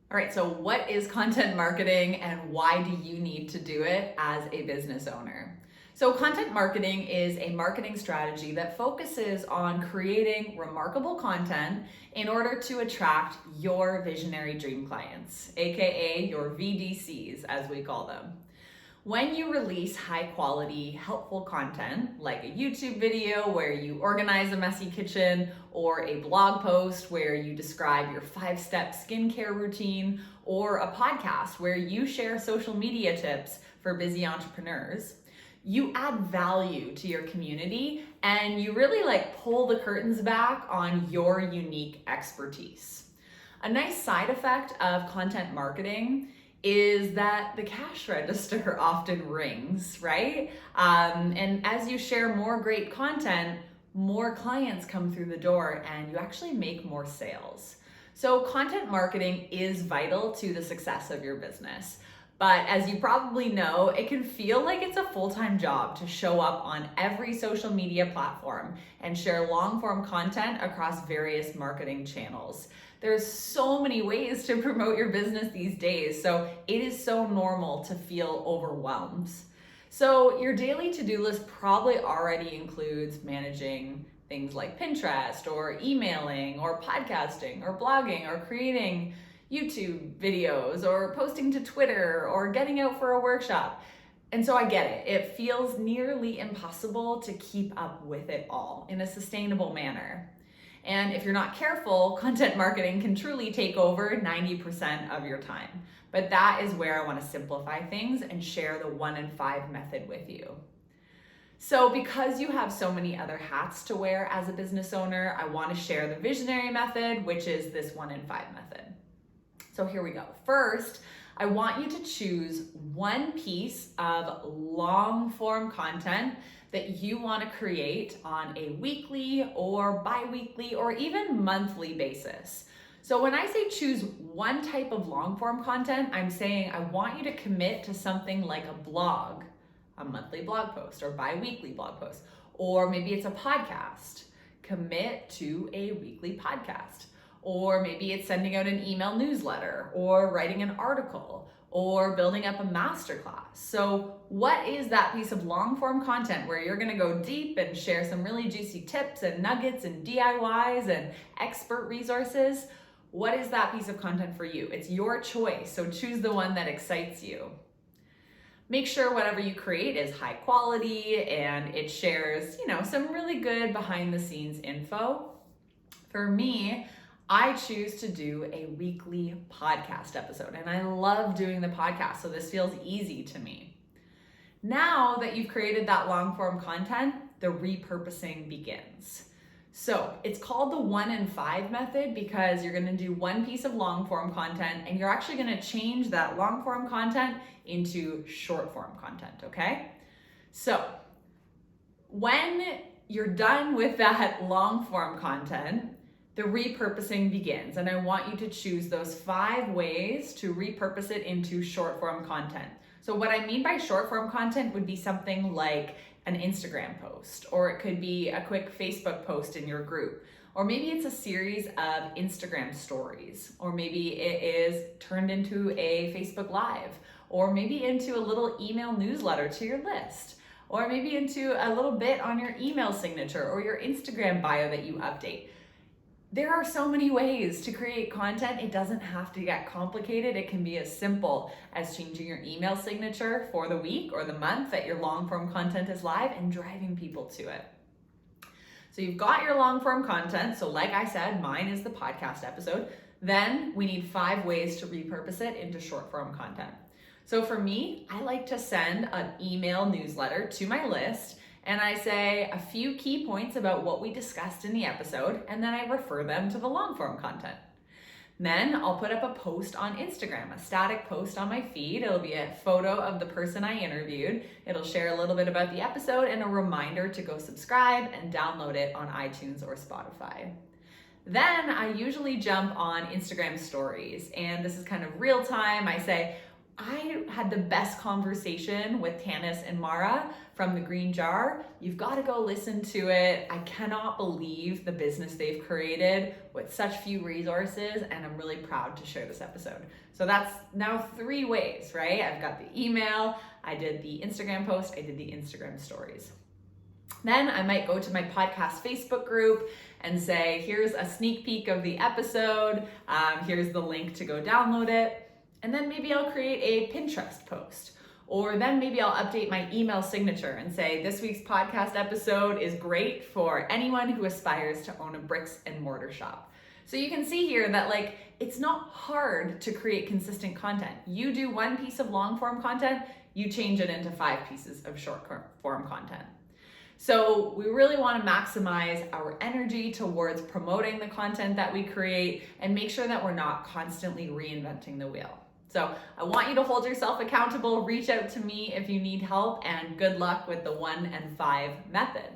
All right, so what is content marketing and why do you need to do it as a business owner? So, content marketing is a marketing strategy that focuses on creating remarkable content in order to attract your visionary dream clients, aka your VDCs, as we call them. When you release high quality, helpful content, like a YouTube video where you organize a messy kitchen, or a blog post where you describe your 5-step skincare routine, or a podcast where you share social media tips for busy entrepreneurs, you add value to your community and you really pull the curtains back on your unique expertise. A nice side effect of content marketing is that the cash register often rings, right? And as you share more great content, more clients come through the door and you actually make more sales. So content marketing is vital to the success of your business. But as you probably know, it can feel like it's a full-time job to show up on every social media platform and share long-form content across various marketing channels. There's so many ways to promote your business these days, so it is so normal to feel overwhelmed. So your daily to-do list probably already includes managing things like Pinterest or emailing or podcasting or blogging or creating YouTube videos or posting to Twitter or getting out for a workshop. And so I get it. It feels nearly impossible to keep up with it all in a sustainable manner. And if you're not careful, content marketing can truly take over 90% of your time. But that is where I want to simplify things and share the 1 in 5 method with you. So because you have so many other hats to wear as a business owner, I want to share the visionary method, which is this 1 in 5 method. So here we go. First, I want you to choose one piece of long form content that you want to create on a weekly or bi-weekly or even monthly basis. So when I say choose one type of long form content, I'm saying I want you to commit to something like a blog, a monthly blog post or bi-weekly blog post, or maybe it's a podcast. Commit to a weekly podcast. Or maybe it's sending out an email newsletter or writing an article or building up a masterclass. So what is that piece of long form content where you're gonna go deep and share some really juicy tips and nuggets and DIYs and expert resources? What is that piece of content for you? It's your choice, so choose the one that excites you. Make sure whatever you create is high quality and it shares, some really good behind the scenes info. For me, I choose to do a weekly podcast episode, and I love doing the podcast, so this feels easy to me. Now that you've created that long form content, the repurposing begins. So it's called the 1 in 5 method because you're gonna do one piece of long form content and you're actually gonna change that long form content into short form content, okay? So when you're done with that long form content, the repurposing begins, and I want you to choose those 5 ways to repurpose it into short form content. So what I mean by short form content would be something like an Instagram post, or it could be a quick Facebook post in your group, or maybe it's a series of Instagram stories, or maybe it is turned into a Facebook Live, or maybe into a little email newsletter to your list, or maybe into a little bit on your email signature or your Instagram bio that you update. There are so many ways to create content. It doesn't have to get complicated. It can be as simple as changing your email signature for the week or the month that your long form content is live and driving people to it. So you've got your long form content. So like I said, mine is the podcast episode. Then we need 5 ways to repurpose it into short form content. So for me, I like to send an email newsletter to my list, and I say a few key points about what we discussed in the episode, and then I refer them to the long form content. Then I'll put up a post on Instagram, a static post on my feed. It'll be a photo of the person I interviewed. It'll share a little bit about the episode and a reminder to go subscribe and download it on iTunes or Spotify. Then I usually jump on Instagram stories, and this is kind of real time. I say, I had the best conversation with Tanis and Mara from The Green Jar. You've got to go listen to it. I cannot believe the business they've created with such few resources, and I'm really proud to share this episode. So that's now 3 ways, right? I've got the email, I did the Instagram post, I did the Instagram stories. Then I might go to my podcast Facebook group and say, here's a sneak peek of the episode. Here's the link to go download it. And then maybe I'll create a Pinterest post. Or then maybe I'll update my email signature and say, this week's podcast episode is great for anyone who aspires to own a bricks and mortar shop. So you can see here that it's not hard to create consistent content. You do 1 piece of long form content, you change it into 5 pieces of short form content. So we really want to maximize our energy towards promoting the content that we create and make sure that we're not constantly reinventing the wheel. So I want you to hold yourself accountable, reach out to me if you need help, and good luck with the 1 and 5 method.